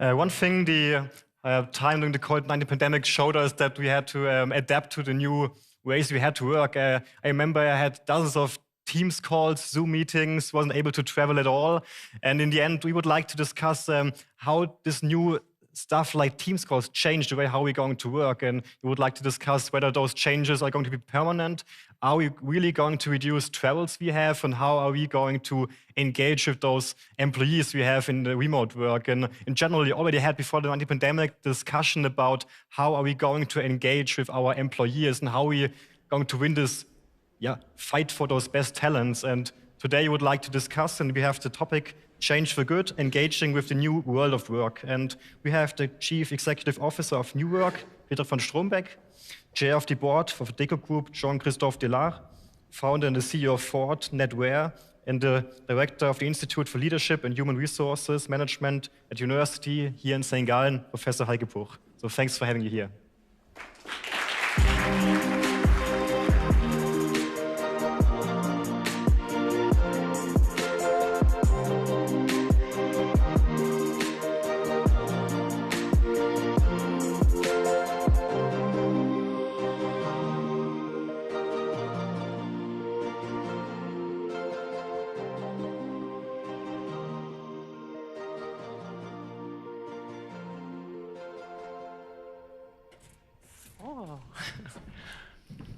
One thing the time during the COVID-19 pandemic showed us that we had to adapt to the new ways we had to work. I remember I had dozens of Teams calls, Zoom meetings, wasn't able to travel at all. And in the end, we would like to discuss how this new stuff like Teams calls change the way how we're going to work. And we would like to discuss whether those changes are going to be permanent. Are we really going to reduce travels we have? And how are we going to engage with those employees we have in the remote work? And in general, we already had before the pandemic discussion about how are we going to engage with our employees and how we are going to win this fight for those best talents. And today we would like to discuss, and we have the topic Change for Good, engaging with the new world of work. And we have the Chief Executive Officer of New Work, Peter von Strombeck, Chair of the Board of Deco Group, Jean-Christophe Delard, Founder and the CEO of Ford, Ned Ware, and the Director of the Institute for Leadership and Human Resources Management at University here in St. Gallen, Professor Heike Puch. So thanks for having you here.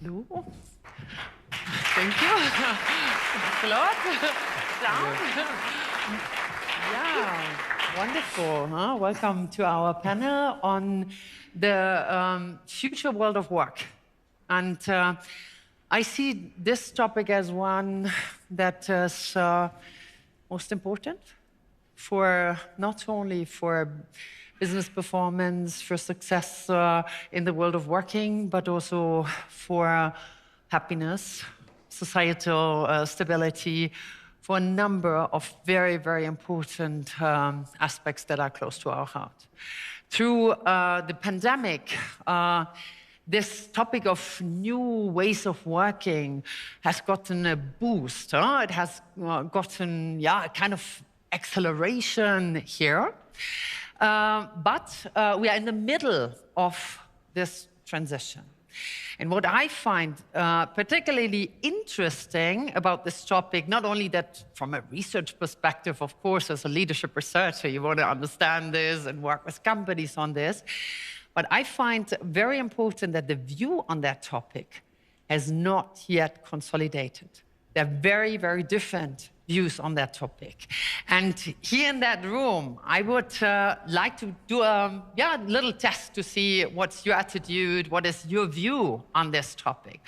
Lou. Thank you. Thanks a lot. Yeah, wonderful. Huh? Welcome to our panel on the future world of work. And I see this topic as one that is most important for not only for business performance, for success in the world of working, but also for happiness, societal stability, for a number of very, very important aspects that are close to our heart. Through the pandemic, this topic of new ways of working has gotten a boost. It has gotten, a kind of acceleration here. But we are in the middle of this transition. And what I find particularly interesting about this topic, not only that from a research perspective, of course, as a leadership researcher, you want to understand this and work with companies on this, but I find very important that the view on that topic has not yet consolidated. They're very, very different views on that topic. And here in that room, I would like to do a little test to see what's your attitude, what is your view on this topic.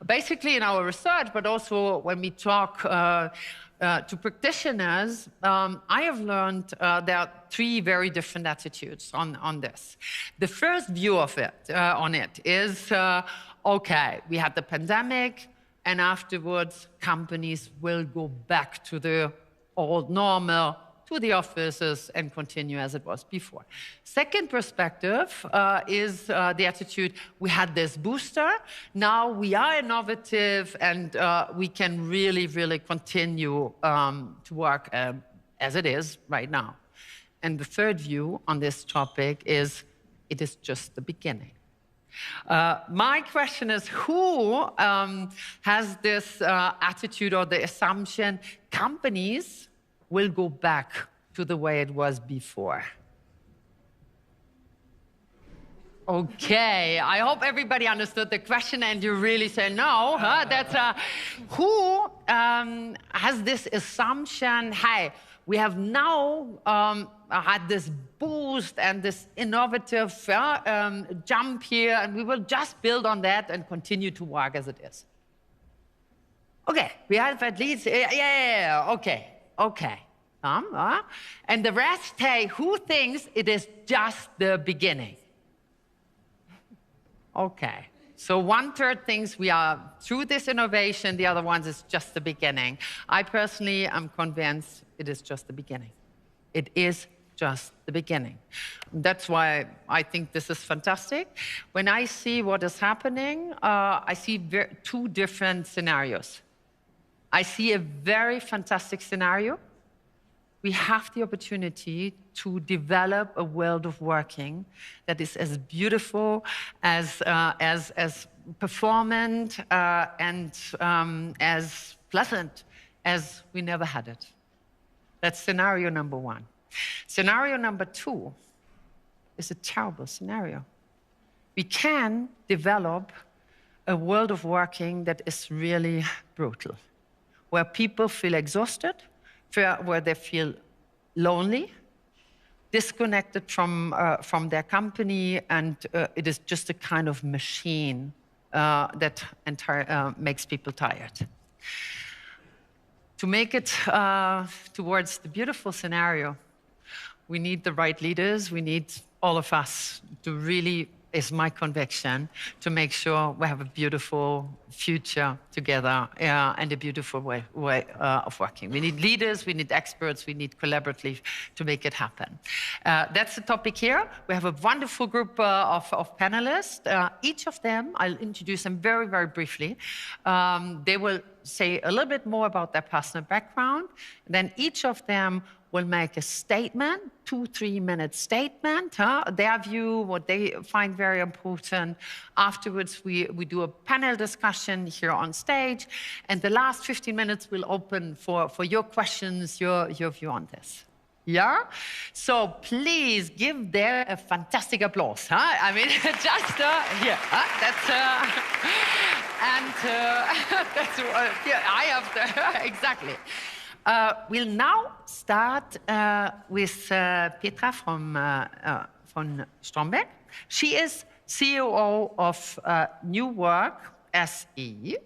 Basically in our research, but also when we talk to practitioners, I have learned there are three very different attitudes on this. The first view of it, on it is, okay, we had the pandemic, and afterwards, companies will go back to the old normal, to the offices, and continue as it was before. Second perspective is the attitude, we had this booster, now we are innovative, and we can really, really continue to work as it is right now. And the third view on this topic is, it is just the beginning. My question is, who has this attitude or the assumption companies will go back to the way it was before? Okay, I hope everybody understood the question and you really say no. Huh? That's who has this assumption, hey, we have now had this boost and this innovative jump here, and we will just build on that and continue to work as it is. Okay, we have at least, okay. And the rest, hey, who thinks it is just the beginning? Okay. So 1/3 thinks we are through this innovation, the other ones is just the beginning. I personally am convinced it is just the beginning. It is just the beginning. That's why I think this is fantastic. When I see what is happening, I see two different scenarios. I see a very fantastic scenario we have the opportunity to develop a world of working that is as beautiful, as performant, and as pleasant as we never had it. That's scenario number one. Scenario number two is a terrible scenario. We can develop a world of working that is really brutal, where people feel exhausted, where they feel lonely, disconnected from their company, and it is just a kind of machine that makes people tired. To make it towards the beautiful scenario, we need the right leaders. We need all of us to really, is my conviction, to make sure we have a beautiful future together and a beautiful way of working. We need leaders, we need experts, we need collaborative to make it happen. That's the topic here. We have a wonderful group of panelists. Each of them, I'll introduce them very, very briefly. They will say a little bit more about their personal background. Then each of them will make a statement, 2-3 minute statement, their view, what they find very important. Afterwards, we do a panel discussion here on stage. And the last 15 minutes will open for your questions, your view on this. Yeah? So please give there a fantastic applause. I mean, just here. That's yeah, I have the, exactly. We'll now start with Petra von Strombeck. She is COO of New Work SE,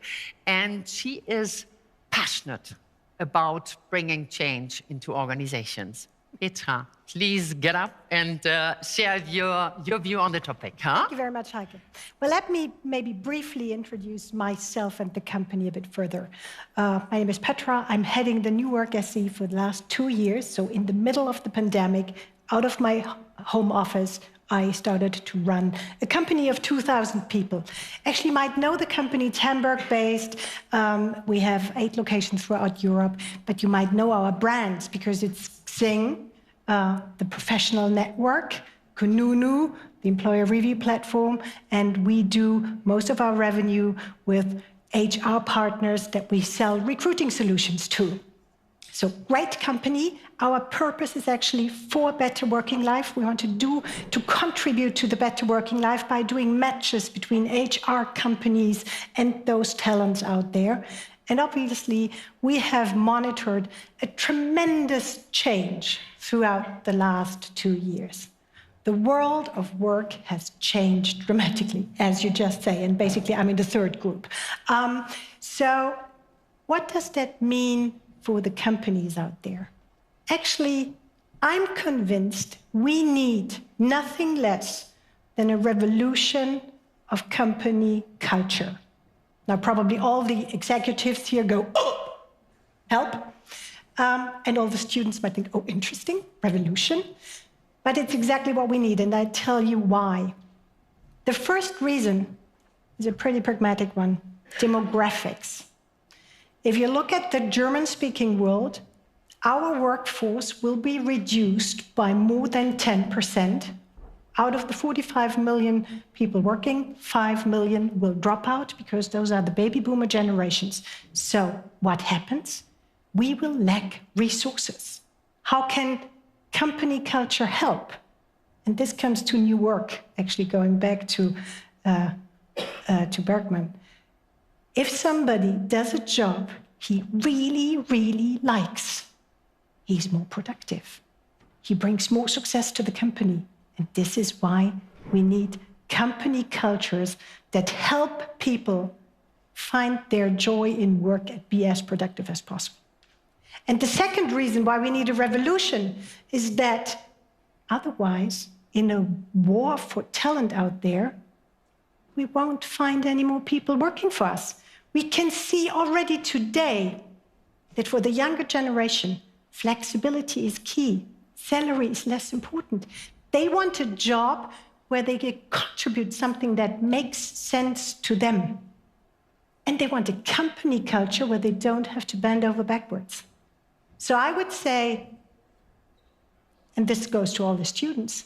and she is passionate about bringing change into organizations. Petra, please get up and share your view on the topic. Thank you very much, Heike. Well, let me maybe briefly introduce myself and the company a bit further. My name is Petra. I'm heading the New Work SE for the last 2 years. So in the middle of the pandemic, out of my home office, I started to run a company of 2,000 people. Actually, you might know the company, it's Hamburg-based. We have 8 locations throughout Europe, but you might know our brands because it's Xing, the professional network, Kununu, the employer review platform, and we do most of our revenue with HR partners that we sell recruiting solutions to. So great company. Our purpose is actually for better working life. We want to contribute to the better working life by doing matches between HR companies and those talents out there. And obviously, we have monitored a tremendous change throughout the last 2 years. The world of work has changed dramatically, as you just say, and basically I'm in the third group. So what does that mean for the companies out there? Actually, I'm convinced we need nothing less than a revolution of company culture. Now, probably all the executives here go, oh, help. And all the students might think, oh, interesting, revolution. But it's exactly what we need, and I tell you why. The first reason is a pretty pragmatic one, demographics. If you look at the German-speaking world, our workforce will be reduced by more than 10%. Out of the 45 million people working, 5 million will drop out because those are the baby boomer generations. So what happens? We will lack resources. How can company culture help? And this comes to new work, actually going back to Bergman. If somebody does a job he really, really likes, he's more productive. He brings more success to the company. And this is why we need company cultures that help people find their joy in work and be as productive as possible. And the second reason why we need a revolution is that otherwise, in a war for talent out there, we won't find any more people working for us. We can see already today that for the younger generation, flexibility is key. Salary is less important. They want a job where they can contribute something that makes sense to them. And they want a company culture where they don't have to bend over backwards. So I would say and this goes to all the students,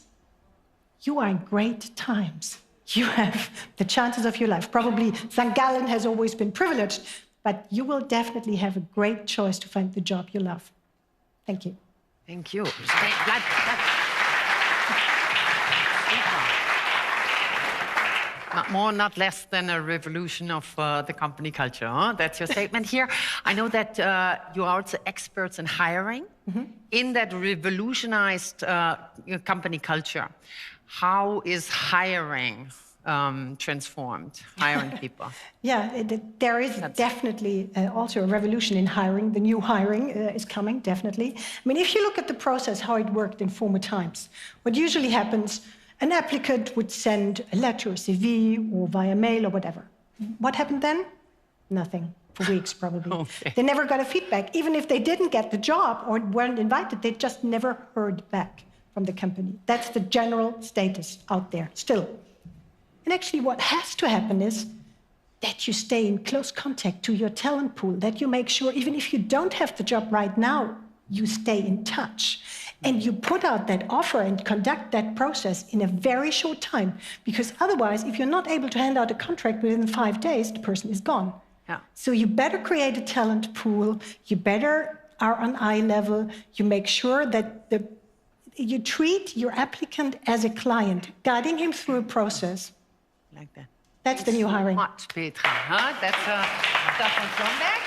you are in great times. You have the chances of your life. Probably St. Gallen has always been privileged, but you will definitely have a great choice to find the job you love. Thank you. Thank you. Not more, not less than a revolution of the company culture. Huh? That's your statement here. I know that you are also experts in hiring. In that revolutionized company culture, how is hiring transformed, hiring people? Yeah, there is definitely also a revolution in hiring. The new hiring is coming, definitely. I mean, if you look at the process, how it worked in former times, what usually happens, an applicant would send a letter, a CV, or via mail or whatever. What happened then? Nothing, for weeks probably. Okay. They never got a feedback. Even if they didn't get the job or weren't invited, they just never heard back from the company. That's the general status out there still. And actually what has to happen is that you stay in close contact to your talent pool, that you make sure, even if you don't have the job right now, you stay in touch. And you put out that offer and conduct that process in a very short time. Because otherwise, if you're not able to hand out a contract within 5 days, the person is gone. Yeah. So you better create a talent pool, you better are on eye level, you make sure that you treat your applicant as a client, guiding him through a process. Like that. That's the new hiring. Much, Petra. Huh? That's Stefan Kronberg.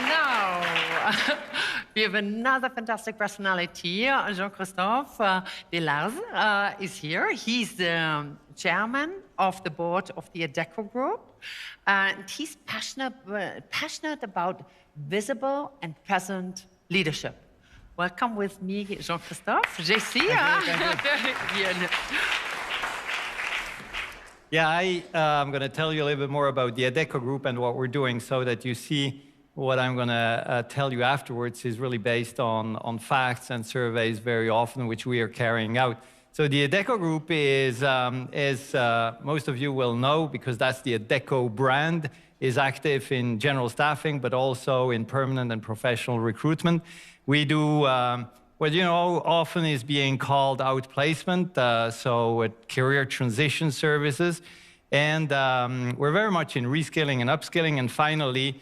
Now, we have another fantastic personality. Jean-Christophe Delars is here. He's the chairman of the board of the Adecco Group. And he's passionate about visible and present leadership. Welcome with me, Jean-Christophe. JC. Yeah, I'm going to tell you a little bit more about the Adecco Group and what we're doing so that you see what I'm going to tell you afterwards is really based on facts and surveys very often, which we are carrying out. So the Adecco Group is, as most of you will know, because that's the Adecco brand, is active in general staffing, but also in permanent and professional recruitment. We do what you know often is being called outplacement, so career transition services. And we're very much in reskilling and upskilling. And finally,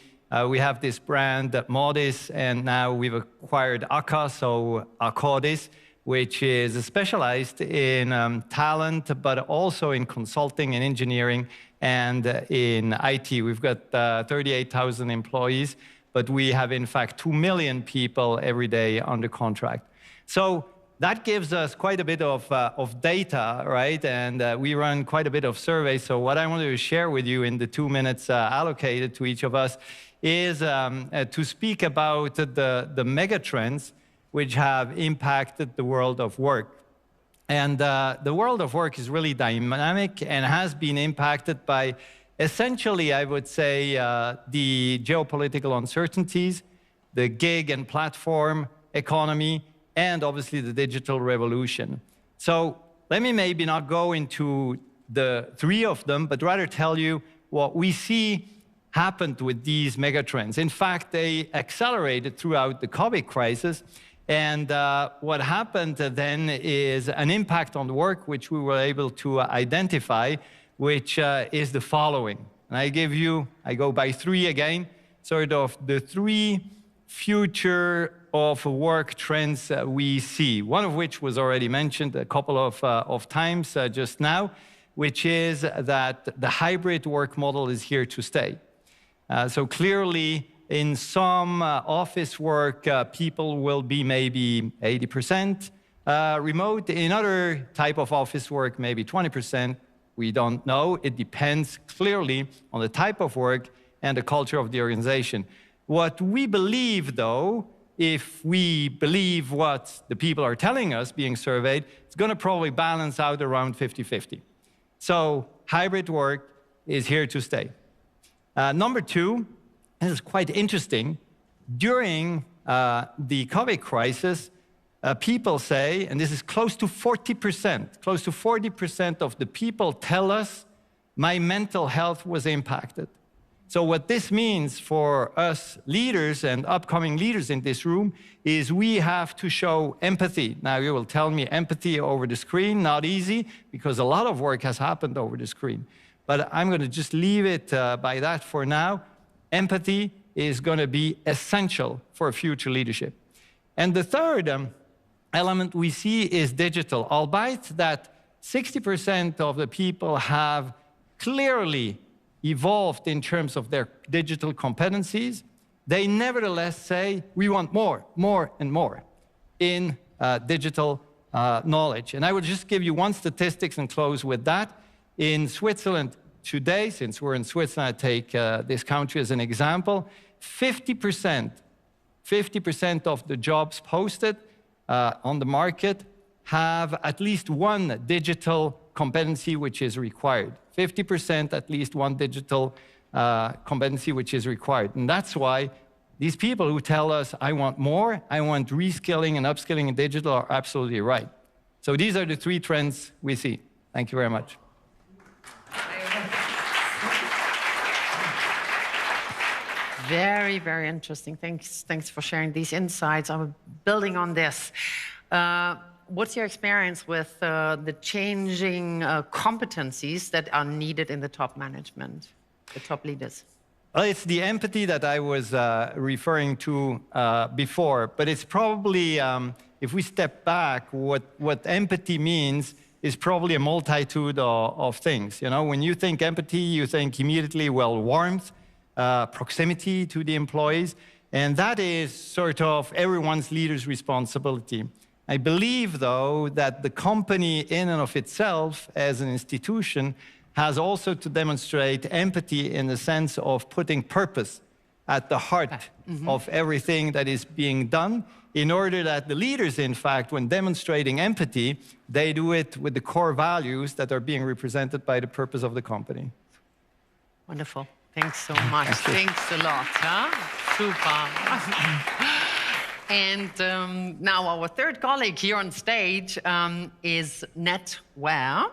we have this brand, Modis, and now we've acquired ACA, so Accordis, which is specialized in talent, but also in consulting and engineering and in IT. We've got 38,000 employees, but we have, in fact, 2 million people every day under contract. So that gives us quite a bit of data, right? And we run quite a bit of surveys. So what I want to share with you in the 2 minutes allocated to each of us is to speak about the mega trends which have impacted the world of work. And the world of work is really dynamic and has been impacted by essentially, I would say, the geopolitical uncertainties, the gig and platform economy, and obviously the digital revolution. So let me maybe not go into the 3 of them, but rather tell you what we see happened with these megatrends. In fact, they accelerated throughout the COVID crisis. And what happened then is an impact on the work, which we were able to identify, which is the following. And I go by 3 again, sort of the 3 future of work trends we see, one of which was already mentioned a couple of times just now, which is that the hybrid work model is here to stay. So clearly, in some office work, people will be maybe 80% remote. In other type of office work, maybe 20%. We don't know. It depends clearly on the type of work and the culture of the organization. What we believe, though, if we believe what the people are telling us being surveyed, it's going to probably balance out around 50-50. So hybrid work is here to stay. Number 2, this is quite interesting. During the COVID crisis, people say, and this is close to 40% of the people tell us, my mental health was impacted. So what this means for us leaders and upcoming leaders in this room is we have to show empathy. Now, you will tell me empathy over the screen, not easy, because a lot of work has happened over the screen. But I'm going to just leave it by that for now. Empathy is going to be essential for future leadership. And the third element we see is digital, albeit that 60% of the people have clearly evolved in terms of their digital competencies. They nevertheless say, we want more, more, and more in digital knowledge. And I will just give you one statistics and close with that. In Switzerland today, since we're in Switzerland, I take this country as an example, 50% of the jobs posted on the market have at least one digital competency which is required. 50% at least one digital competency which is required. And that's why these people who tell us, I want more, I want reskilling and upskilling in digital are absolutely right. So these are the three trends we see. Thank you very much. Very, very interesting. Thanks for sharing these insights. I'm building on this. What's your experience with the changing competencies that are needed in the top management, the top leaders? Well, it's the empathy that I was referring to before, but it's probably, if we step back, what empathy means is probably a multitude of things. You know, when you think empathy, you think immediately, well, warmth, proximity to the employees, and that is sort of everyone's leader's responsibility. I believe, though, that the company in and of itself, as an institution, has also to demonstrate empathy in the sense of putting purpose at the heart of everything that is being done, in order that the leaders, in fact, when demonstrating empathy, they do it with the core values that are being represented by the purpose of the company. Wonderful. Thanks so much. Thanks a lot. Huh? Super. And now our third colleague here on stage is Nat Ware,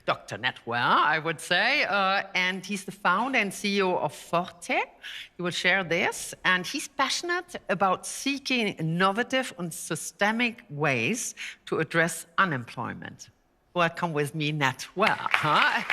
Dr. Nat Ware, I would say. And he's the founder and CEO of Forte. He will share this. And he's passionate about seeking innovative and systemic ways to address unemployment. Welcome with me, Nat Ware. Huh?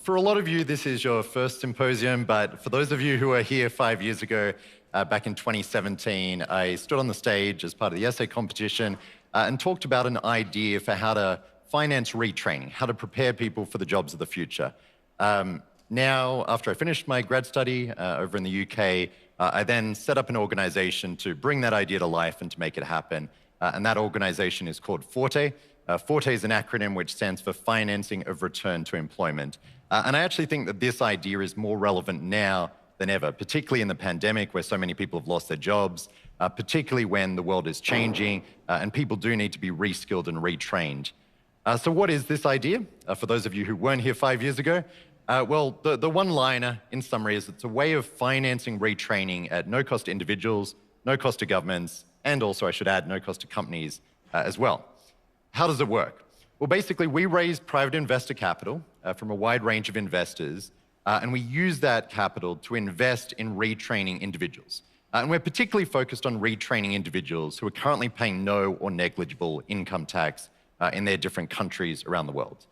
For a lot of you, this is your first symposium, but for those of you who were here 5 years ago, back in 2017, I stood on the stage as part of the essay competition and talked about an idea for how to finance retraining, how to prepare people for the jobs of the future. Now, after I finished my grad study over in the UK, I then set up an organization to bring that idea to life and to make it happen. And that organization is called Forte. Forte is an acronym which stands for Financing of Return to Employment. And I actually think that this idea is more relevant now than ever, particularly in the pandemic where so many people have lost their jobs, particularly when the world is changing and people do need to be reskilled and retrained. So what is this idea? For those of you who weren't here 5 years ago, well, the one-liner in summary is it's a way of financing retraining at no cost to individuals, no cost to governments, and also, I should add, no cost to companies as well. How does it work? Well, basically, we raise private investor capital from a wide range of investors, and we use that capital to invest in retraining individuals. And we're particularly focused on retraining individuals who are currently paying no or negligible income tax in their different countries around the world.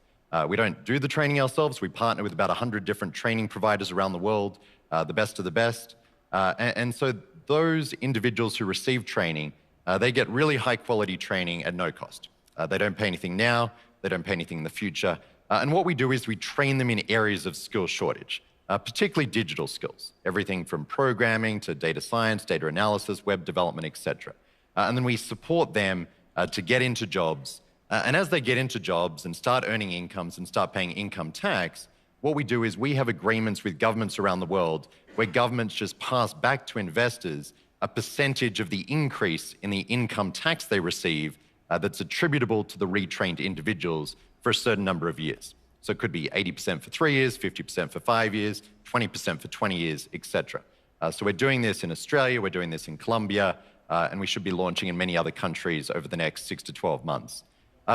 We don't do the training ourselves. We partner with about 100 different training providers around the world, the best of the best. And so those individuals who receive training, they get really high-quality training at no cost. They don't pay anything now, they don't pay anything in the future. And what we do is we train them in areas of skill shortage, particularly digital skills, everything from programming to data science, data analysis, web development, etc. And then we support them to get into jobs. And as they get into jobs and start earning incomes and start paying income tax, what we do is we have agreements with governments around the world where governments just pass back to investors a percentage of the increase in the income tax they receive that's attributable to the retrained individuals for a certain number of years. So it could be 80% for 3 years, 50% for 5 years, 20% for 20 years, etc. So we're doing this in Australia, we're doing this in Colombia, and we should be launching in many other countries over the next 6 to 12 months.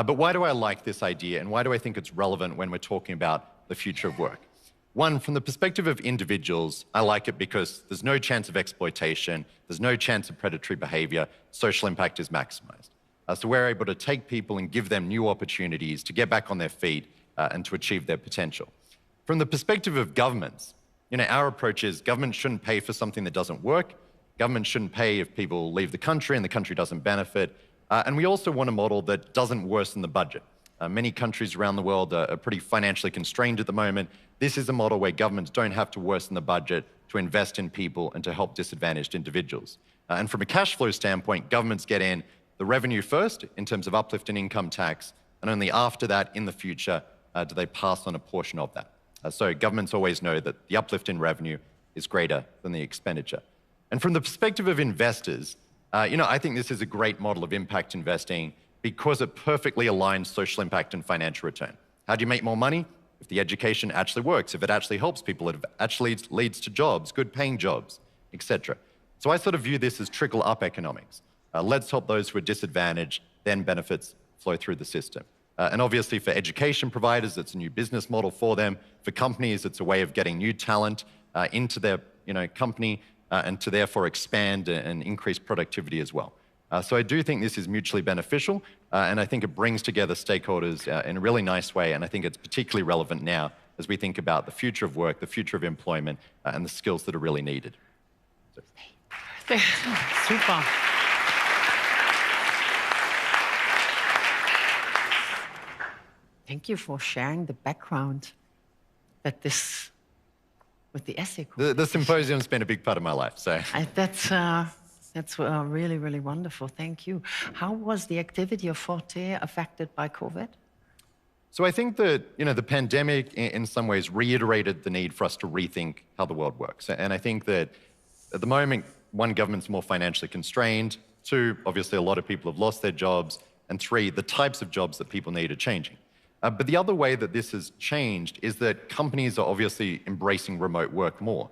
But why do I like this idea, and why do I think it's relevant when we're talking about the future of work? One, from the perspective of individuals, I like it because there's no chance of exploitation, there's no chance of predatory behavior, social impact is maximized. So we're able to take people and give them new opportunities to get back on their feet and to achieve their potential. From the perspective of governments, our approach is government shouldn't pay for something that doesn't work. Government shouldn't pay if people leave the country and the country doesn't benefit. And we also want a model that doesn't worsen the budget. Many countries around the world are pretty financially constrained at the moment. This is a model where governments don't have to worsen the budget to invest in people and to help disadvantaged individuals. And from a cash flow standpoint, governments get in the revenue first in terms of uplift in income tax, and only after that, in the future, do they pass on a portion of that. So governments always know that the uplift in revenue is greater than the expenditure. And from the perspective of investors, I think this is a great model of impact investing because it perfectly aligns social impact and financial return. How do you make more money? If the education actually works, if it actually helps people, if it actually leads to jobs, good paying jobs, etc. So I sort of view this as trickle-up economics. Let's help those who are disadvantaged, then benefits flow through the system. And obviously for education providers, it's a new business model for them. For companies, it's a way of getting new talent into their company and to therefore expand and increase productivity as well. So I do think this is mutually beneficial, and I think it brings together stakeholders in a really nice way, and I think it's particularly relevant now as we think about the future of work, the future of employment, and the skills that are really needed. Super. Thank you for sharing the background that this, with the essay. The symposium's been a big part of my life, so. That's really, really wonderful. Thank you. How was the activity of Forte affected by COVID? So I think that the pandemic in some ways reiterated the need for us to rethink how the world works. And I think that at the moment, one, government's more financially constrained. Two, obviously a lot of people have lost their jobs. And three, the types of jobs that people need are changing. But the other way that this has changed is that companies are obviously embracing remote work more.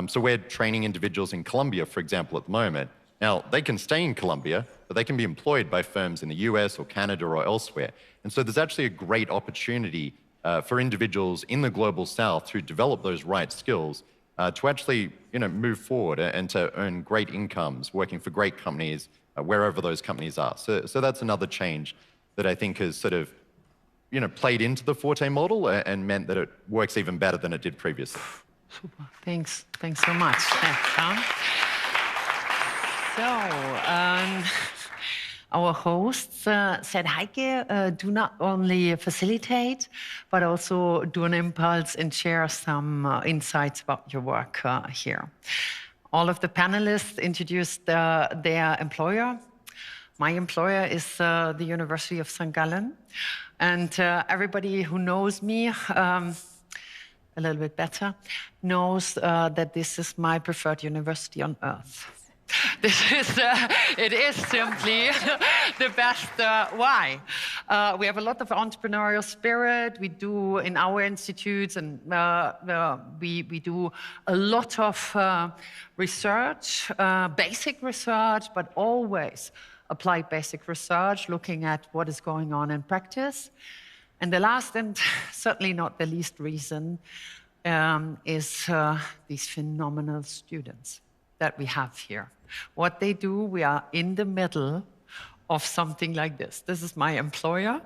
So we're training individuals in Colombia, for example, at the moment. Now, they can stay in Colombia, but they can be employed by firms in the US or Canada or elsewhere. And so there's actually a great opportunity for individuals in the global south who develop those right skills to actually move forward and to earn great incomes working for great companies wherever those companies are. So that's another change that I think has sort of played into the Forte model and meant that it works even better than it did previously. Super. Thanks so much. So, our hosts said, Heike, do not only facilitate, but also do an impulse and share some insights about your work here. All of the panelists introduced their employer. My employer is the University of St. Gallen. And everybody who knows me a little bit better knows that this is my preferred university on earth. It is simply the best. Why? We have a lot of entrepreneurial spirit. We do in our institutes, and we do a lot of research, basic research, but always applied basic research, looking at what is going on in practice. And the last, and certainly not the least reason, is these phenomenal students that we have here. What they do, we are in the middle of something like this. This is my employer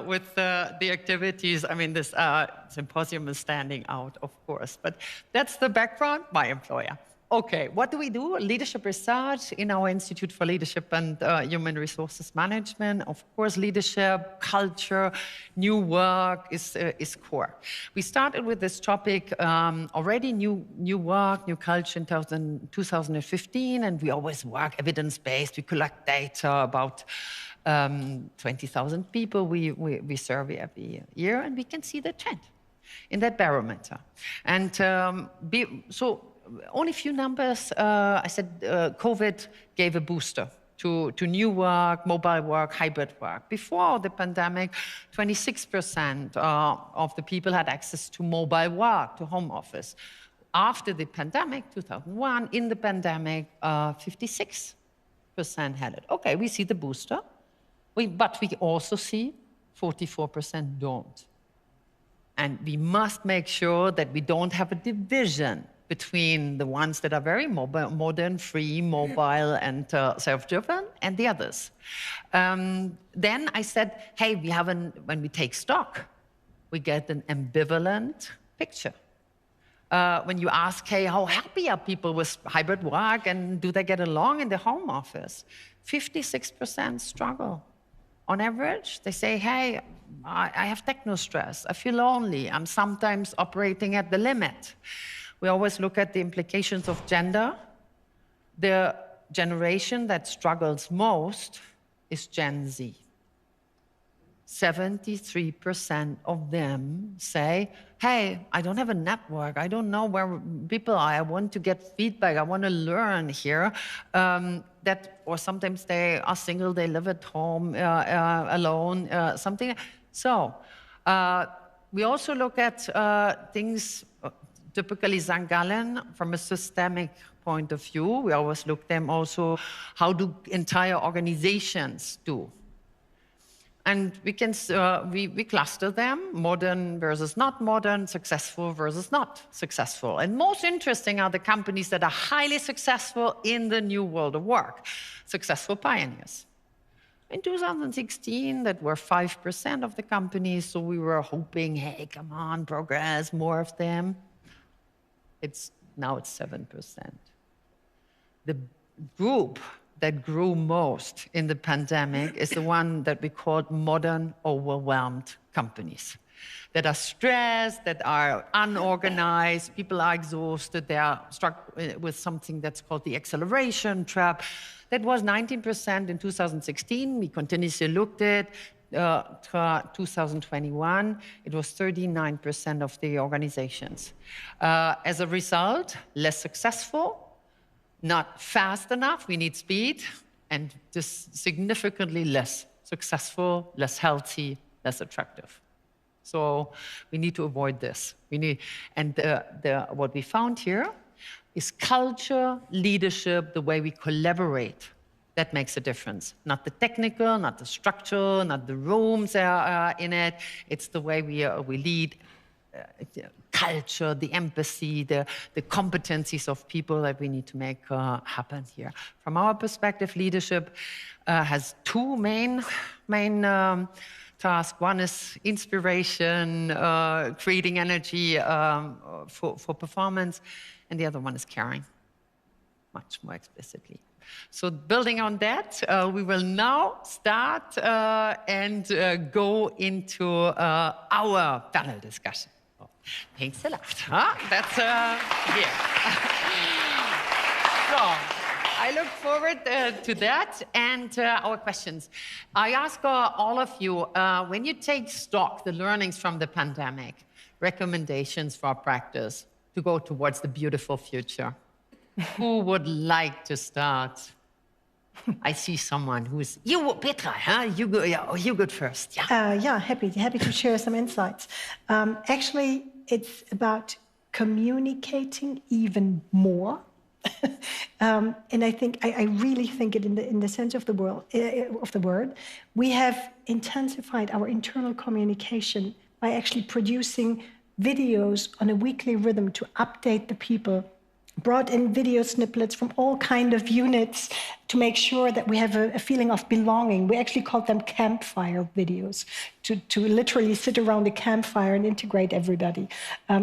with the activities. I mean, this symposium is standing out, of course, but that's the background, my employer. Okay, what do we do? Leadership research in our Institute for Leadership and Human Resources Management. Of course, leadership, culture, new work is core. We started with this topic already, new work, new culture in 2015, and we always work evidence-based. We collect data about 20,000 people we survey every year, and we can see the trend in that barometer. And only a few numbers. I said COVID gave a booster to new work, mobile work, hybrid work. Before the pandemic, 26% of the people had access to mobile work, to home office. After the pandemic, 2001, in the pandemic, 56% had it. Okay, we see the booster. But we also see 44% don't. And we must make sure that we don't have a division between the ones that are very modern, free, mobile, and self-driven, and the others. Then I said, hey, when we take stock, we get an ambivalent picture. When you ask, hey, how happy are people with hybrid work, and do they get along in the home office? 56% struggle. On average, they say, hey, I have techno stress, I feel lonely, I'm sometimes operating at the limit. We always look at the implications of gender. The generation that struggles most is Gen Z. 73% of them say, hey, I don't have a network, I don't know where people are, I want to get feedback, I want to learn here. Or sometimes they are single, they live at home alone, something. So we also look at things, typically St. Gallen, from a systemic point of view. We always look at them also, how do entire organizations do? And we can we cluster them, modern versus not modern, successful versus not successful. And most interesting are the companies that are highly successful in the new world of work, successful pioneers. In 2016, that were 5% of the companies, so we were hoping, hey, come on, progress, more of them. Now it's 7%. The group that grew most in the pandemic is the one that we called modern, overwhelmed companies. That are stressed, that are unorganized, people are exhausted, they are struck with something that's called the acceleration trap. That was 19% in 2016. We continuously looked at 2021, it was 39% of the organizations. As a result, less successful, not fast enough, we need speed, and just significantly less successful, less healthy, less attractive. So we need to avoid this. What we found here is culture, leadership, the way we collaborate. That makes a difference. Not the technical, not the structural, not the rooms in it. It's the way we lead, culture, the empathy, the competencies of people that we need to make happen here. From our perspective, leadership has two main tasks. One is inspiration, creating energy for performance, and the other one is caring, much more explicitly. So building on that, we will now start and go into our panel discussion. Oh, thanks a lot. Huh? That's here. So I look forward to that and our questions. I ask all of you, when you take stock, the learnings from the pandemic, recommendations for practice to go towards the beautiful future. Who would like to start? I see someone who's Petra, huh? You go. Yeah, you go first. Yeah. Happy to share some insights. Actually, it's about communicating even more, and I really think it in the sense of the word. We have intensified our internal communication by actually producing videos on a weekly rhythm to update the people. Brought in video snippets from all kind of units to make sure that we have a feeling of belonging. We actually called them campfire videos, to literally sit around a campfire and integrate everybody.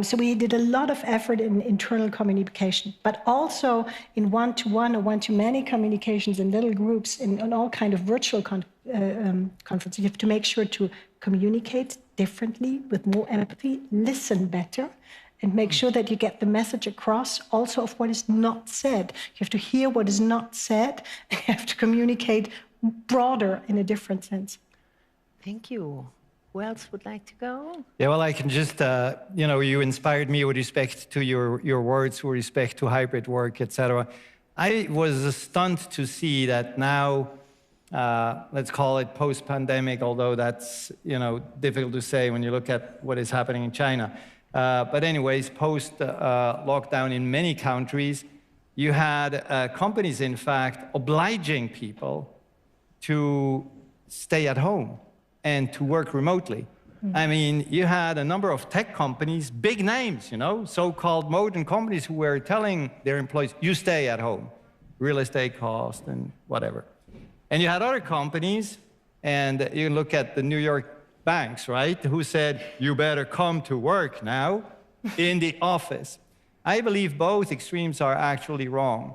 So we did a lot of effort in internal communication, but also in one-to-one or one-to-many communications in little groups, in all kind of virtual conferences. You have to make sure to communicate differently, with more empathy, listen better, and make sure that you get the message across also of what is not said. You have to hear what is not said, and you have to communicate broader in a different sense. Thank you. Who else would like to go? Yeah, well, I can just, you inspired me with respect to your words, with respect to hybrid work, etc. I was stunned to see that now, let's call it post-pandemic, although that's, difficult to say when you look at what is happening in China. But anyways, post-lockdown in many countries, you had companies, in fact, obliging people to stay at home and to work remotely. I mean, you had a number of tech companies, big names, you know, so-called modern companies who were telling their employees, you stay at home, real estate cost and whatever. And you had other companies, and you look at the New York banks, right, who said, you better come to work now in the office. I believe both extremes are actually wrong.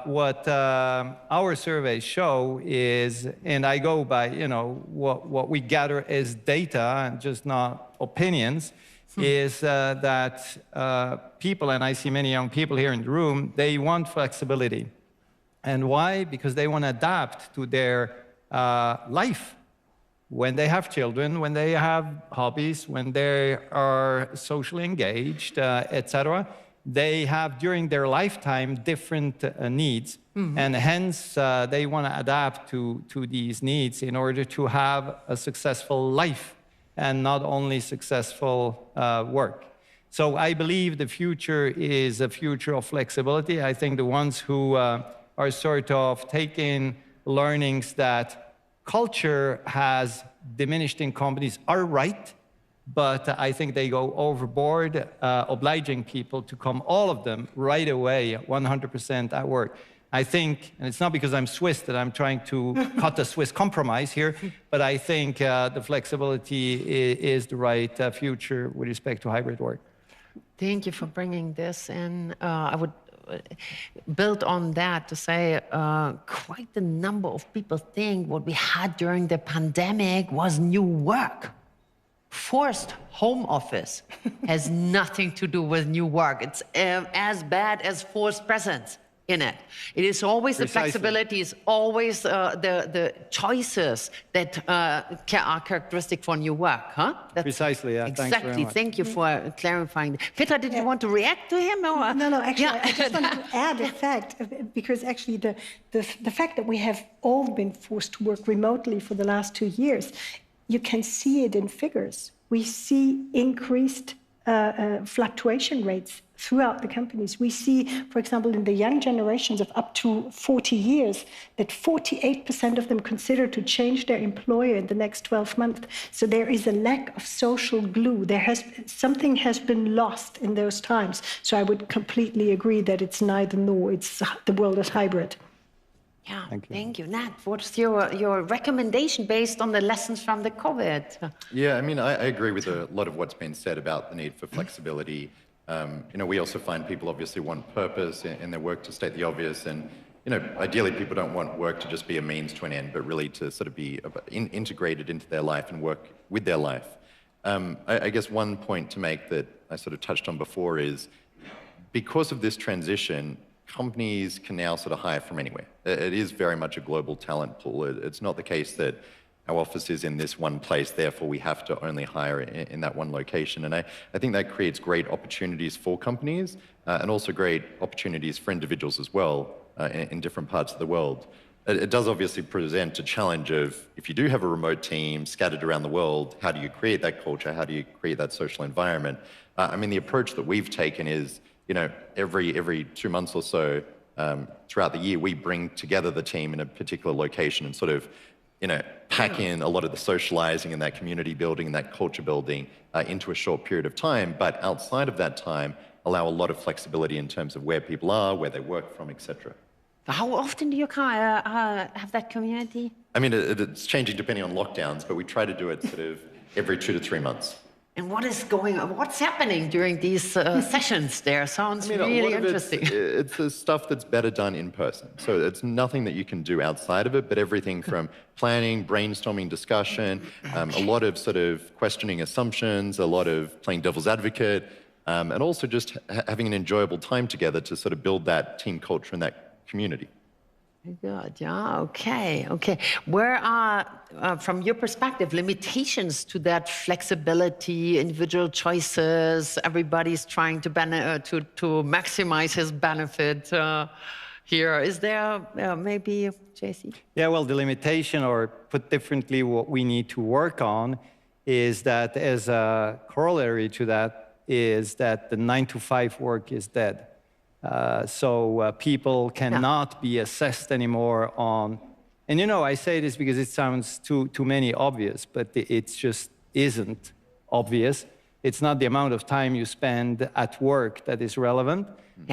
What our surveys show is, and I go by, you know, what we gather as data and just not opinions, is that people, and I see many young people here in the room, they want flexibility. And why? Because they want to adapt to their life. When they have children, when they have hobbies, when they are socially engaged, etc., they have, during their lifetime, different needs. And hence, they want to adapt to these needs in order to have a successful life and not only successful work. So I believe the future is a future of flexibility. I think the ones who are sort of taking learnings that culture has diminished in companies are right. But I think they go overboard, obliging people to come, all of them, right away, 100% at work. I think, and it's not because I'm Swiss that I'm trying to cut a Swiss compromise here, but I think the flexibility is the right future with respect to hybrid work. Thank you for bringing this in. I would build on that to say quite a number of people think what we had during the pandemic was new work. Forced home office has nothing to do with new work. It's as bad as forced presence in it. It is always the flexibility, is always the choices that are characteristic for new work, huh? That's precisely, yeah. Exactly. Thanks very much. Thank you for clarifying. Petra, did you want to react to him? Or? No, actually, I just wanted to add a fact, because actually the fact that we have all been forced to work remotely for the last 2 years, you can see it in figures. We see increased fluctuation rates throughout the companies. We see, for example, in the young generations of up to 40 years, that 48% of them consider to change their employer in the next 12 months. So there is a lack of social glue. Something has been lost in those times. So I would completely agree that it's neither nor. The world is hybrid. Yeah, thank you. Nat, what's your recommendation based on the lessons from the COVID? Yeah, I mean, I agree with a lot of what's been said about the need for flexibility. You know, we also find people obviously want purpose in their work, to state the obvious. And, you know, ideally people don't want work to just be a means to an end, but really to sort of be integrated into their life and work with their life. I guess one point to make that I sort of touched on before is, because of this transition, companies can now sort of hire from anywhere. It is very much a global talent pool. It's not the case that our office is in this one place, therefore we have to only hire in that one location. And I think that creates great opportunities for companies and also great opportunities for individuals as well in different parts of the world. It does obviously present a challenge of, if you do have a remote team scattered around the world, how do you create that culture? How do you create that social environment? I mean, the approach that we've taken is, you know, every 2 months or so throughout the year, we bring together the team in a particular location and sort of, you know, pack in a lot of the socializing and that community building and that culture building into a short period of time. But outside of that time, allow a lot of flexibility in terms of where people are, where they work from, etc. How often do you have that community? I mean, it's changing depending on lockdowns, but we try to do it sort of every 2 to 3 months. And what is going on? What's happening during these sessions there? Sounds really interesting. It's the stuff that's better done in person. So it's nothing that you can do outside of it, but everything from planning, brainstorming, discussion, a lot of sort of questioning assumptions, a lot of playing devil's advocate, and also just having an enjoyable time together to sort of build that team culture and that community. Good, yeah, okay. Where are, from your perspective, limitations to that flexibility, individual choices? Everybody's trying to maximize his benefit here. Is there maybe, JC? Yeah, well, the limitation, or put differently, what we need to work on is that, as a corollary to that, is that the 9-to-5 work is dead. So people cannot be assessed anymore on And you know, I say this because it sounds too many obvious, but it just isn't obvious. It's not the amount of time you spend at work that is relevant,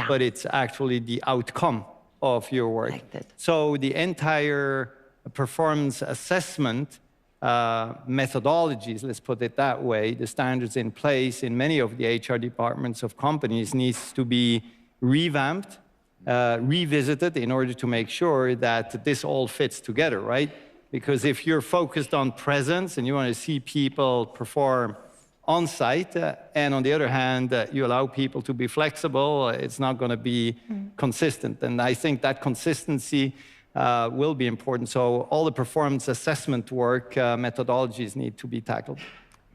but it's actually the outcome of your work. Like that. So the entire performance assessment methodologies, let's put it that way, the standards in place in many of the HR departments of companies needs to be revamped, revisited in order to make sure that this all fits together, right? Because if you're focused on presence and you want to see people perform on site, and on the other hand, you allow people to be flexible, it's not going to be consistent. And I think that consistency will be important. So all the performance assessment work methodologies need to be tackled.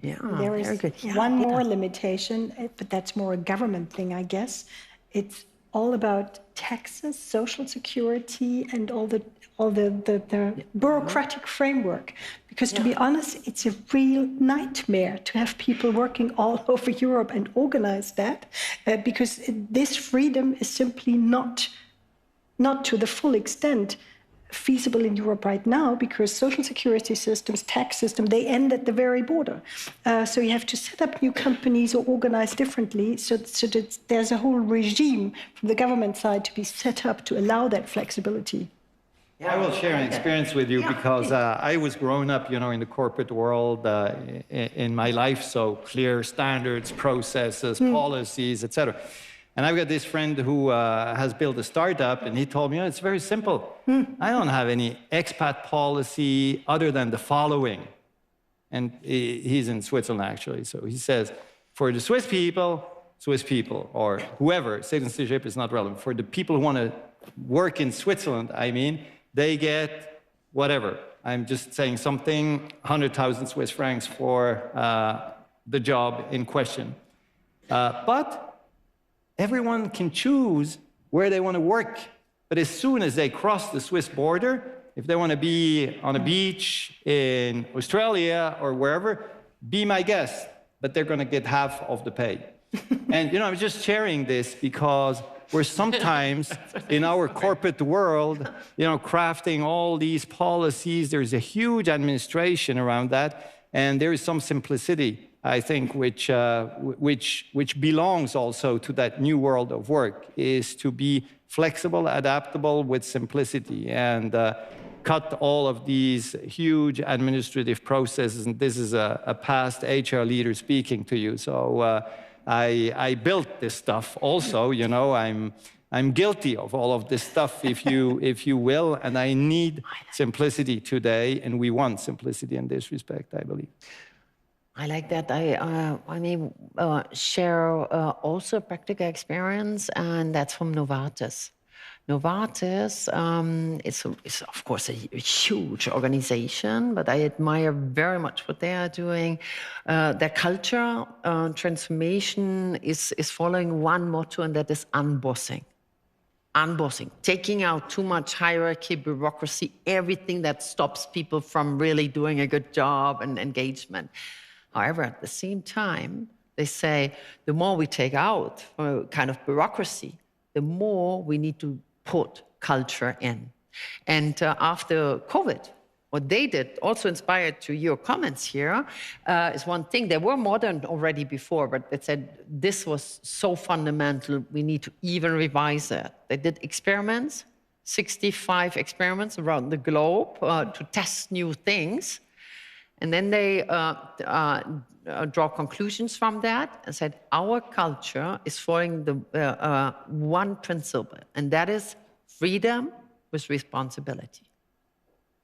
Yeah, There is very good. one more limitation, but that's more a government thing, I guess. It's all about taxes, social security, and all the bureaucratic framework. Because to be honest, it's a real nightmare to have people working all over Europe and organize that, because this freedom is simply not to the full extent feasible in Europe right now, because social security systems, tax system, they end at the very border. So you have to set up new companies or organize differently, so that there's a whole regime from the government side to be set up to allow that flexibility. I will share an experience with you because I was growing up, you know, in the corporate world in my life, so clear standards, processes, policies, etc. And I've got this friend who has built a startup, and he told me, oh, it's very simple. I don't have any expat policy other than the following. And he's in Switzerland, actually. So he says, for the Swiss people, or whoever, citizenship is not relevant. For the people who want to work in Switzerland, I mean, they get whatever. I'm just saying something, 100,000 Swiss francs for the job in question. But everyone can choose where they want to work. But as soon as they cross the Swiss border, if they want to be on a beach in Australia or wherever, be my guest. But they're going to get half of the pay. And, you know, I'm just sharing this because we're sometimes in our corporate world, you know, crafting all these policies. There's a huge administration around that. And there is some simplicity, I think, which belongs also to that new world of work, is to be flexible, adaptable with simplicity, and cut all of these huge administrative processes. And this is a past HR leader speaking to you. So I built this stuff also, you know, I'm guilty of all of this stuff, if you will, and I need simplicity today, and we want simplicity in this respect, I believe. I like that. I may share also a practical experience, and that's from Novartis. Novartis is of course a huge organization, but I admire very much what they are doing. Their culture transformation is following one motto, and that is unbossing. Unbossing, taking out too much hierarchy, bureaucracy, everything that stops people from really doing a good job and engagement. However, at the same time, they say the more we take out kind of bureaucracy, the more we need to put culture in. And after COVID, what they did, also inspired to your comments here, is one thing. They were modern already before, but they said this was so fundamental, we need to even revise it. They did experiments, 65 experiments around the globe to test new things. And then they draw conclusions from that and said, our culture is following the one principle, and that is freedom with responsibility.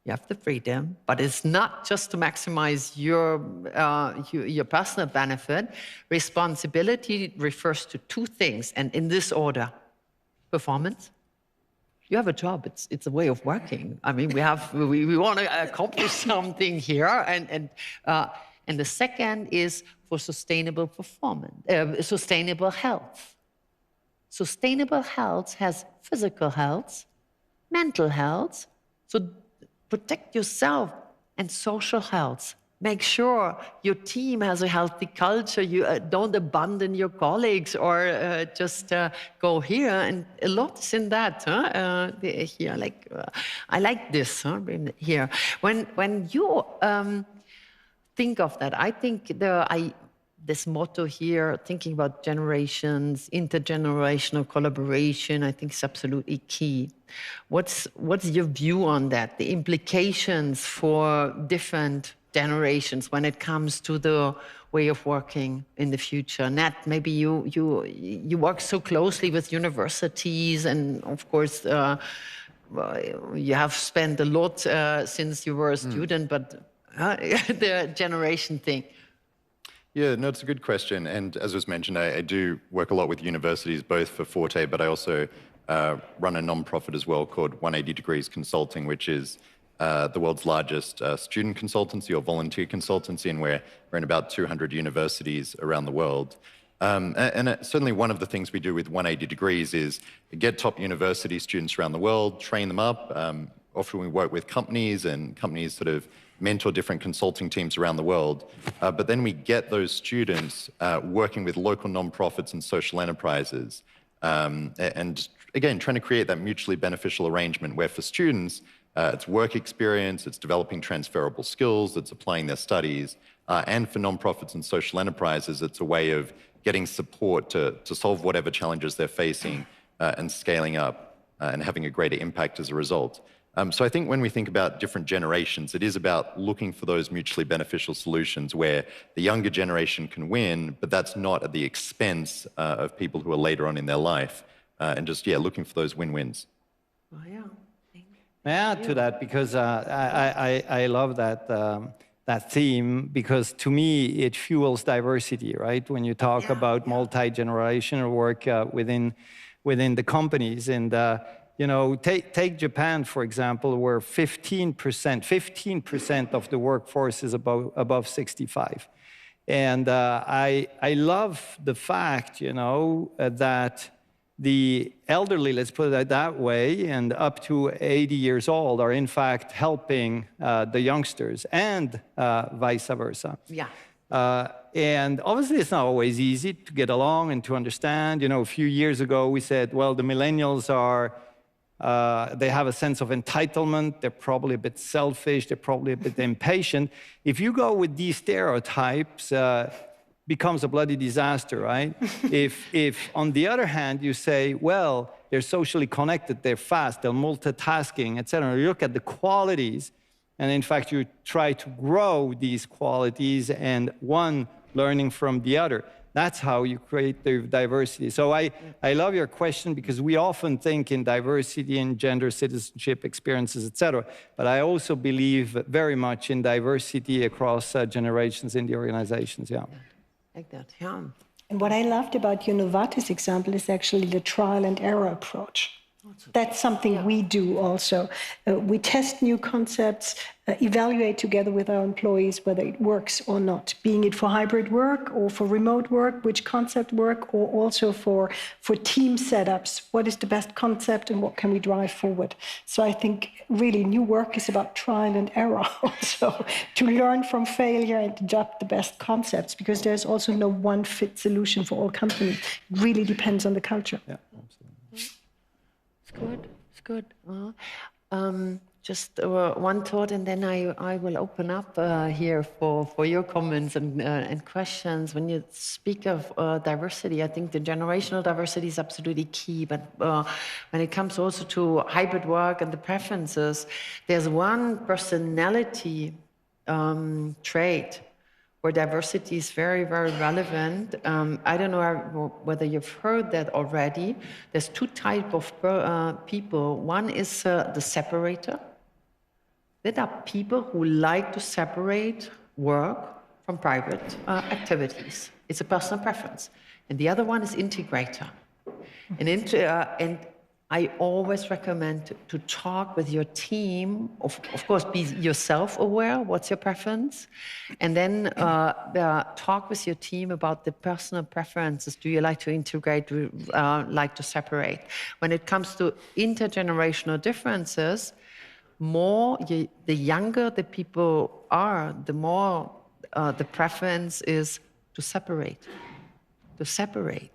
You have the freedom, but it's not just to maximize your personal benefit. Responsibility refers to two things, and in this order: performance. You have a job. It's a way of working. I mean, we want to accomplish something here, and the second is for sustainable performance, sustainable health. Sustainable health has physical health, mental health. So protect yourself, and social health. make sure your team has a healthy culture. You don't abandon your colleagues or just go here. And a lot is in that. Here, I like this here. When you think of that, I think this motto here, thinking about generations, intergenerational collaboration, I think is absolutely key. What's your view on that? The implications for different generations when it comes to the way of working in the future. Nat, maybe you work so closely with universities, and of course you have spent a lot since you were a student, but the generation thing. Yeah, no, it's a good question. And as was mentioned, I do work a lot with universities, both for Forte, but I also run a nonprofit as well called 180 Degrees Consulting, which is the world's largest student consultancy or volunteer consultancy, and we're in about 200 universities around the world. And certainly one of the things we do with 180 Degrees is get top university students around the world, train them up. Often we work with companies, and companies sort of mentor different consulting teams around the world. But then we get those students working with local nonprofits and social enterprises. And again, trying to create that mutually beneficial arrangement where for students, it's work experience, it's developing transferable skills, it's applying their studies. And for nonprofits and social enterprises, it's a way of getting support to solve whatever challenges they're facing and scaling up and having a greater impact as a result. So I think when we think about different generations, it is about looking for those mutually beneficial solutions where the younger generation can win, but that's not at the expense of people who are later on in their life. And just, looking for those win-wins. Oh, yeah. May I add to that? Because I love that theme, because to me, it fuels diversity, right? When you talk about multi-generational work within the companies. And take Japan, for example, where 15% of the workforce is above 65. And I love the fact, that the elderly, let's put it that way, and up to 80 years old are in fact helping the youngsters, and vice versa. Yeah. And obviously, it's not always easy to get along and to understand. A few years ago, we said, well, the millennials they have a sense of entitlement. They're probably a bit selfish. They're probably a bit impatient. If you go with these stereotypes, becomes a bloody disaster, right? If on the other hand, you say, well, they're socially connected, they're fast, they're multitasking, et cetera. You look at the qualities, and in fact, you try to grow these qualities and one learning from the other. That's how you create the diversity. So I love your question, because we often think in diversity and gender, citizenship, experiences, et cetera. But I also believe very much in diversity across generations in the organizations, Like that, yeah. And what I loved about your Novartis example is actually the trial and error approach. That's something we do also. We test new concepts, evaluate together with our employees whether it works or not, being it for hybrid work or for remote work, which concept work, or also for team setups. What is the best concept and what can we drive forward? So I think really new work is about trial and error also, to learn from failure and adopt the best concepts, because there's also no one fit solution for all companies. It really depends on the culture. Yeah, absolutely. It's good. Just one thought, and then I will open up here for your comments and questions. When you speak of diversity, I think the generational diversity is absolutely key. But when it comes also to hybrid work and the preferences, there's one personality trait where diversity is very, very relevant. I don't know whether you've heard that already. There's two types of people. One is the separator. There are people who like to separate work from private activities. It's a personal preference. And the other one is integrator. And I always recommend to talk with your team, of course, be yourself aware, what's your preference, and then talk with your team about the personal preferences. Do you like to integrate, like to separate? When it comes to intergenerational differences, the younger the people are, the more the preference is to separate.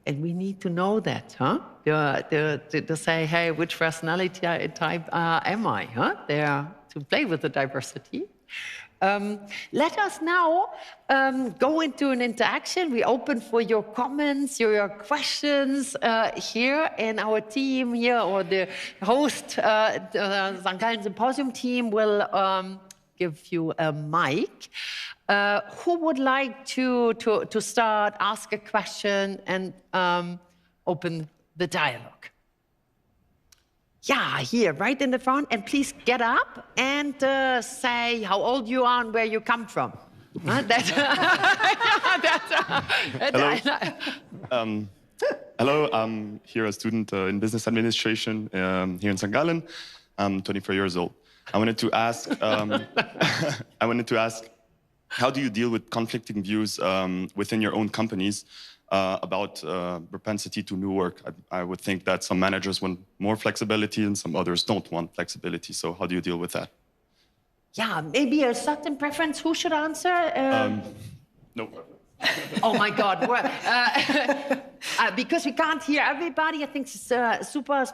And we need to know that, huh? To say, hey, which personality type am I, huh? There to play with the diversity. Let us now go into an interaction. We open for your comments, your questions here, and our team here, or the host, the St. Gallen Symposium team, will give you a mic. Who would like to start, ask a question, and open the dialogue? Yeah, here, right in the front. And please get up and say how old you are and where you come from. Hello, I'm here a student in business administration here in St. Gallen. I'm 24 years old. I wanted to ask, how do you deal with conflicting views within your own companies about propensity to new work? I would think that some managers want more flexibility and some others don't want flexibility. So how do you deal with that? Yeah, maybe a certain preference. Who should answer? No. Oh my God! Because we can't hear everybody, I think it's super.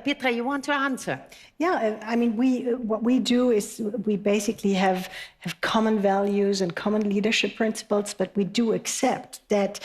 Petra, you want to answer? Yeah, I mean, what we do is we basically have common values and common leadership principles, but we do accept that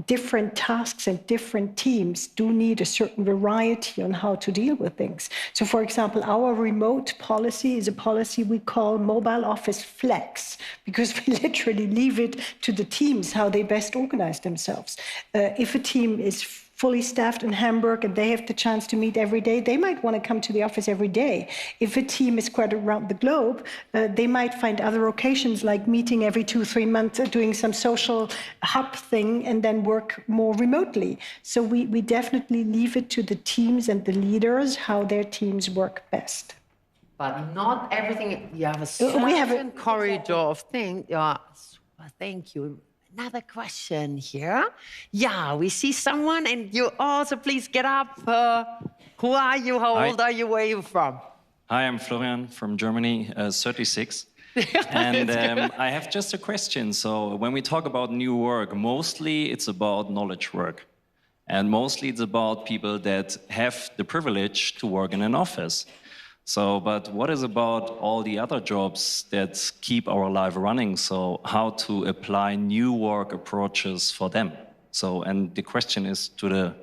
different tasks and different teams do need a certain variety on how to deal with things. So, for example, our remote policy is a policy we call Mobile Office Flex, because we literally leave it to the teams how they best organize themselves. If a team is fully staffed in Hamburg and they have the chance to meet every day, they might want to come to the office every day. If a team is spread around the globe, they might find other occasions like meeting every 2-3 months, doing some social hub thing, and then work more remotely. So we definitely leave it to the teams and the leaders how their teams work best. But not everything, you have a certain corridor of things. Yeah, thank you. Another question here. Yeah, we see someone, and you also please get up. Who are you? How old are you? Where are you from? Hi, I'm Florian from Germany, 36. And I have just a question. So when we talk about new work, mostly it's about knowledge work. And mostly it's about people that have the privilege to work in an office. So, but what is about all the other jobs that keep our life running? So how to apply new work approaches for them? So, and the question is to the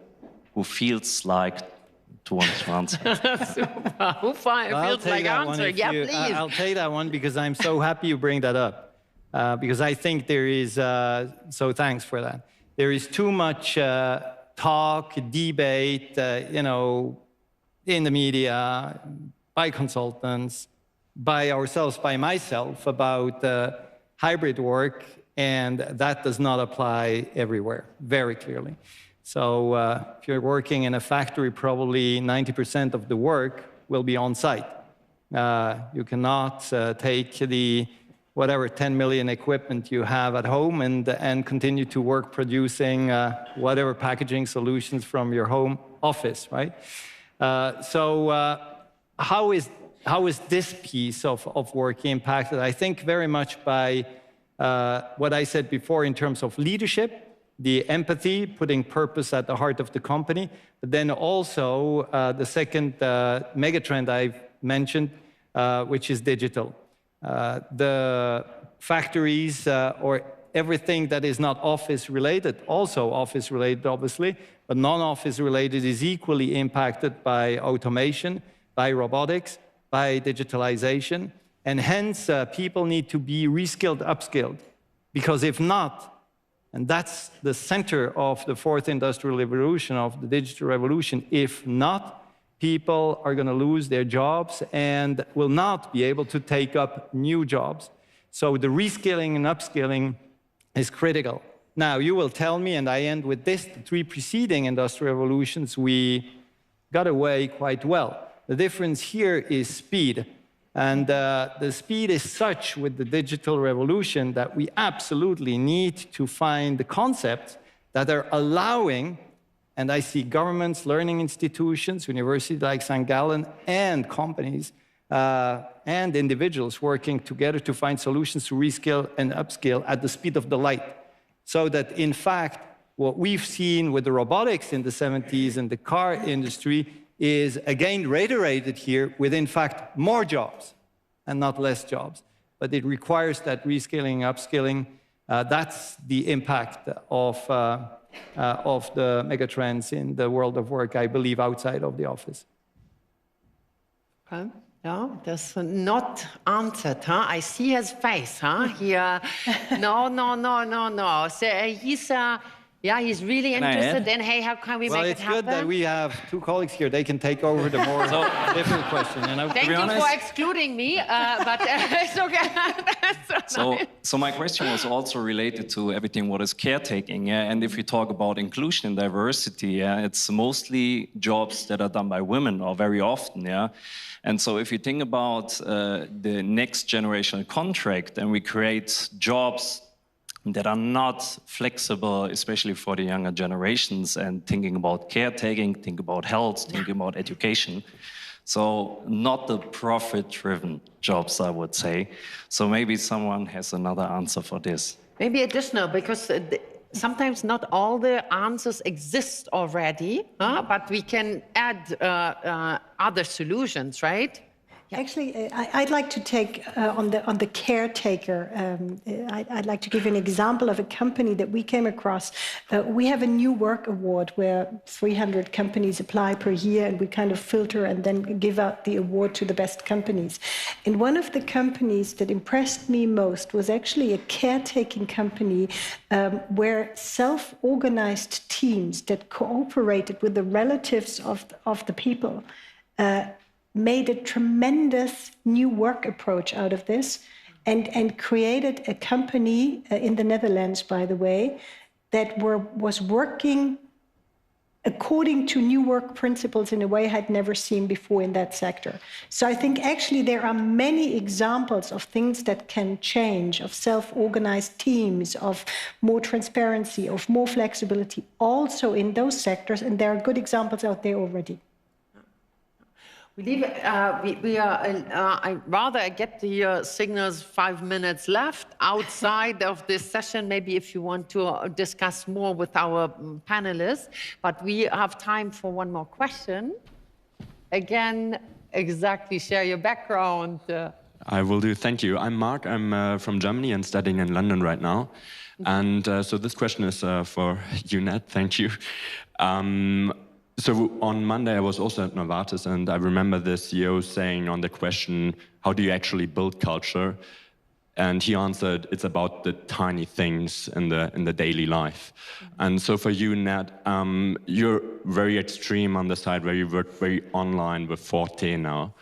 who feels like to want to answer. Super. Who feels like answering? Yeah, please. I'll take that one because I'm so happy you bring that up. Because I think there is, so thanks for that. There is too much talk, debate, you know, in the media, by consultants, by ourselves, by myself, about hybrid work, and that does not apply everywhere, very clearly. So if you're working in a factory, probably 90% of the work will be on site. You cannot take the whatever 10 million equipment you have at home and continue to work producing whatever packaging solutions from your home office, right? How is this piece of work impacted? I think very much by what I said before in terms of leadership, the empathy, putting purpose at the heart of the company, but then also the second megatrend I've mentioned, which is digital. The factories or everything that is not office related, also office related obviously, but non-office related is equally impacted by automation, by robotics, by digitalization, and hence people need to be reskilled, upskilled, because if not, and that's the center of the fourth industrial revolution, of the digital revolution, if not, people are going to lose their jobs and will not be able to take up new jobs. So the reskilling and upskilling is critical. Now, you will tell me, and I end with this, the three preceding industrial revolutions, we got away quite well. The difference here is speed. And the speed is such with the digital revolution that we absolutely need to find the concepts that are allowing, and I see governments, learning institutions, universities like St. Gallen, and companies and individuals working together to find solutions to reskill and upskill at the speed of the light. So that, in fact, what we've seen with the robotics in the 70s and the car industry is again reiterated here with, in fact, more jobs and not less jobs. But it requires that reskilling, upskilling. That's the impact of the megatrends in the world of work, I believe, outside of the office. Okay. No, that's not answered, huh? I see his face, huh? No. So he's, yeah, he's really interested in, hey, how can we make it happen? Well, it's good that we have two colleagues here. They can take over the more difficult question. You know? Thank you for excluding me, but it's okay. So my question was also related to everything what is caretaking. Yeah? And if we talk about inclusion and diversity, yeah, it's mostly jobs that are done by women, or very often, yeah. And so if you think about the next generational contract, and we create jobs that are not flexible, especially for the younger generations, and thinking about caretaking, think about health, thinking about education. So not the profit-driven jobs, I would say. So maybe someone has another answer for this. Maybe additional, because sometimes not all the answers exist already, but we can add other solutions, right? Actually, I'd like to take on the caretaker. I'd like to give you an example of a company that we came across. We have a new work award where 300 companies apply per year, and we kind of filter and then give out the award to the best companies. And one of the companies that impressed me most was actually a caretaking company where self-organized teams that cooperated with the relatives of the people made a tremendous new work approach out of this, and created a company in the Netherlands, by the way, that was working according to new work principles in a way I had never seen before in that sector. So I think actually there are many examples of things that can change, of self-organized teams, of more transparency, of more flexibility, also in those sectors, and there are good examples out there already. I'd rather get the signals 5 minutes left outside of this session, maybe if you want to discuss more with our panelists, but we have time for one more question. Again, exactly, share your background. I will do, thank you. I'm Mark, I'm from Germany and studying in London right now. And so this question is for you, Ned, thank you. So on Monday, I was also at Novartis, and I remember the CEO saying on the question, how do you actually build culture? And he answered, it's about the tiny things in the daily life. And so for you, Ned, you're very extreme on the side where you work very online with Forte now.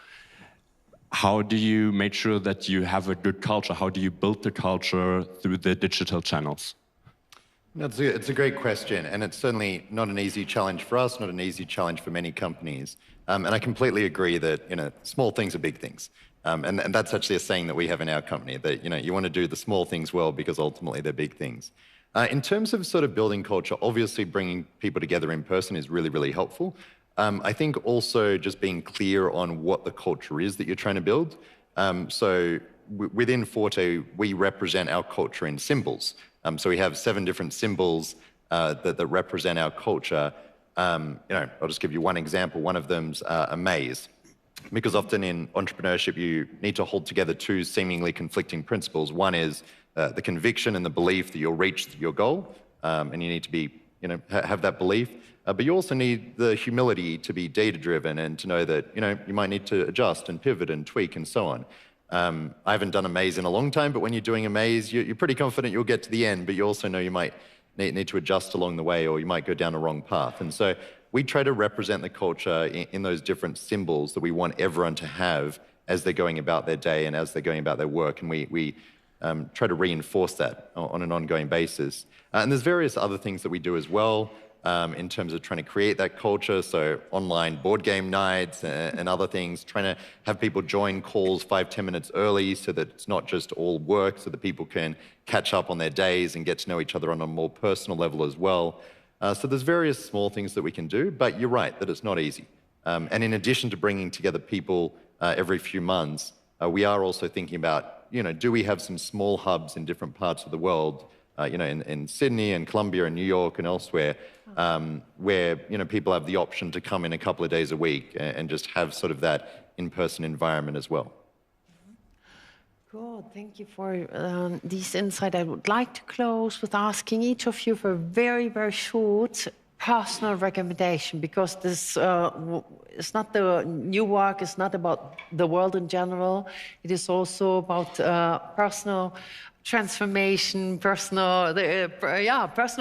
How do you make sure that you have a good culture? How do you build the culture through the digital channels? It's a great question, and it's certainly not an easy challenge for us, not an easy challenge for many companies. And I completely agree that small things are big things. And that's actually a saying that we have in our company, that you want to do the small things well because ultimately they're big things. In terms of sort of building culture, obviously bringing people together in person is really, really helpful. I think also just being clear on what the culture is that you're trying to build. So within Forte, we represent our culture in symbols. So we have 7 different symbols that represent our culture. I'll just give you one example. One of them's a maze, because often in entrepreneurship, you need to hold together 2 seemingly conflicting principles. One is the conviction and the belief that you'll reach your goal, and you need to be, have that belief. But you also need the humility to be data-driven and to know that, you might need to adjust and pivot and tweak and so on. I haven't done a maze in a long time, but when you're doing a maze, you're pretty confident you'll get to the end, but you also know you might need to adjust along the way, or you might go down a wrong path. And so we try to represent the culture in those different symbols that we want everyone to have as they're going about their day and as they're going about their work. And we try to reinforce that on an ongoing basis. And there's various other things that we do as well. In terms of trying to create that culture, so online board game nights and other things, trying to have people join calls 5-10 minutes early so that it's not just all work, so that people can catch up on their days and get to know each other on a more personal level as well. So there's various small things that we can do, but you're right that it's not easy. And in addition to bringing together people every few months, we are also thinking about, do we have some small hubs in different parts of the world, in Sydney and Colombia and New York and elsewhere, where, people have the option to come in a couple of days a week and just have sort of that in-person environment as well. Good, thank you for this insight. I would like to close with asking each of you for a very, very short personal recommendation, because this it's not the new work, it's not about the world in general. It is also about personal transformation, personal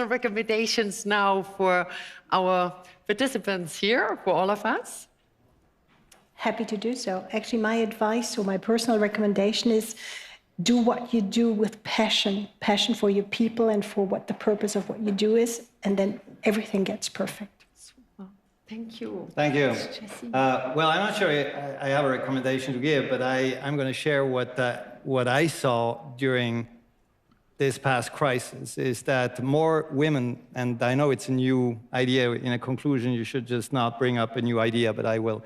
recommendations now for our participants here, for all of us. Happy to do so. Actually, my advice or my personal recommendation is do what you do with passion, passion for your people and for what the purpose of what you do is, and then everything gets perfect. Super. Thank you. Thank you. Well, I'm not sure I have a recommendation to give, but I'm going to share what I saw during this past crisis is that more women, and I know it's a new idea, in a conclusion you should just not bring up a new idea, but I will.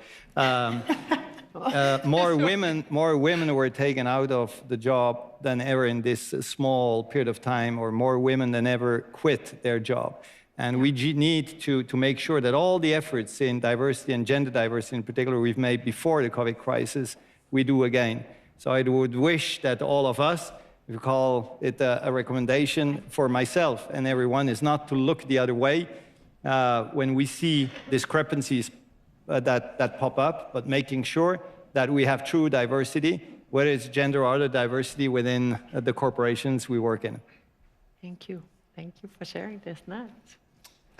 More women were taken out of the job than ever in this small period of time, or more women than ever quit their job. And we need to make sure that all the efforts in diversity and gender diversity in particular we've made before the COVID crisis, we do again. So I would wish that all of us, if you call it a recommendation for myself and everyone, is not to look the other way when we see discrepancies that pop up, but making sure that we have true diversity, whether it's gender or other diversity within the corporations we work in. Thank you. Thank you for sharing this, Nat.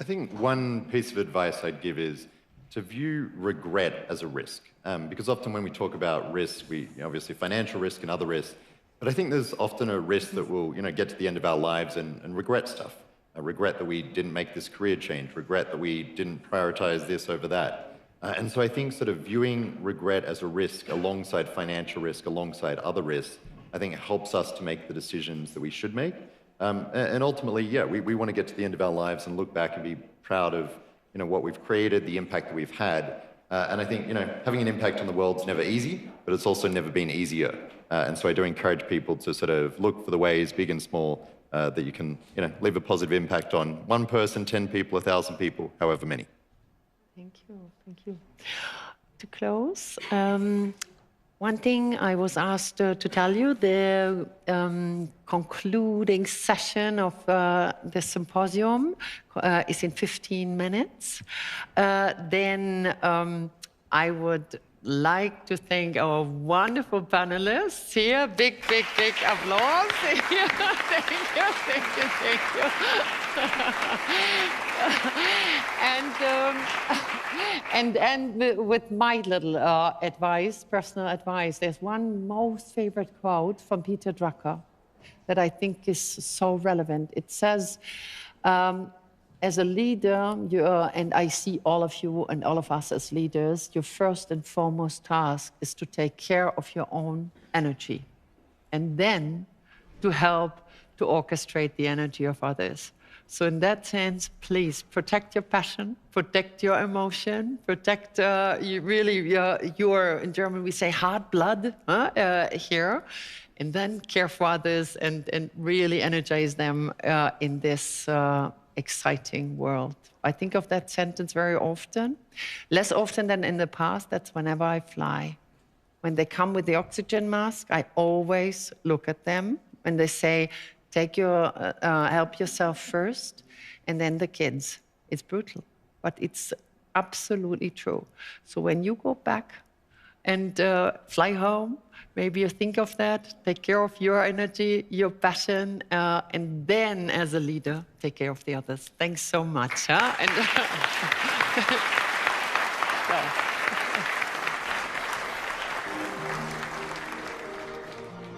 I think one piece of advice I'd give is to view regret as a risk. Because often when we talk about risk, we obviously financial risk and other risks, but I think there's often a risk that we'll get to the end of our lives and regret stuff. Regret that we didn't make this career change, regret that we didn't prioritize this over that. And so I think sort of viewing regret as a risk alongside financial risk, alongside other risks, I think helps us to make the decisions that we should make. And ultimately, yeah, we want to get to the end of our lives and look back and be proud of what we've created, the impact that we've had. And I think having an impact on the world's never easy, but it's also never been easier. And so I do encourage people to sort of look for the ways, big and small, that you can leave a positive impact on one person, 10 people, 1,000 people, however many. Thank you. Thank you. To close, one thing I was asked to tell you, the concluding session of the symposium is in 15 minutes. Then I would like to thank our wonderful panelists here. Big applause. Thank you. And with my little advice, personal advice, there's one most favorite quote from Peter Drucker that I think is so relevant. It says, as a leader, and I see all of you and all of us as leaders, your first and foremost task is to take care of your own energy, and then to help to orchestrate the energy of others. So in that sense, please protect your passion, protect your emotion, protect your, in German we say heart blood here, and then care for others and really energize them in this exciting world. I think of that sentence very often, less often than in the past. That's whenever I fly. When they come with the oxygen mask, I always look at them and they say, help yourself first, and then the kids. It's brutal, but it's absolutely true. So when you go back and fly home, maybe you think of that, take care of your energy, your passion, and then as a leader, take care of the others. Thanks so much. And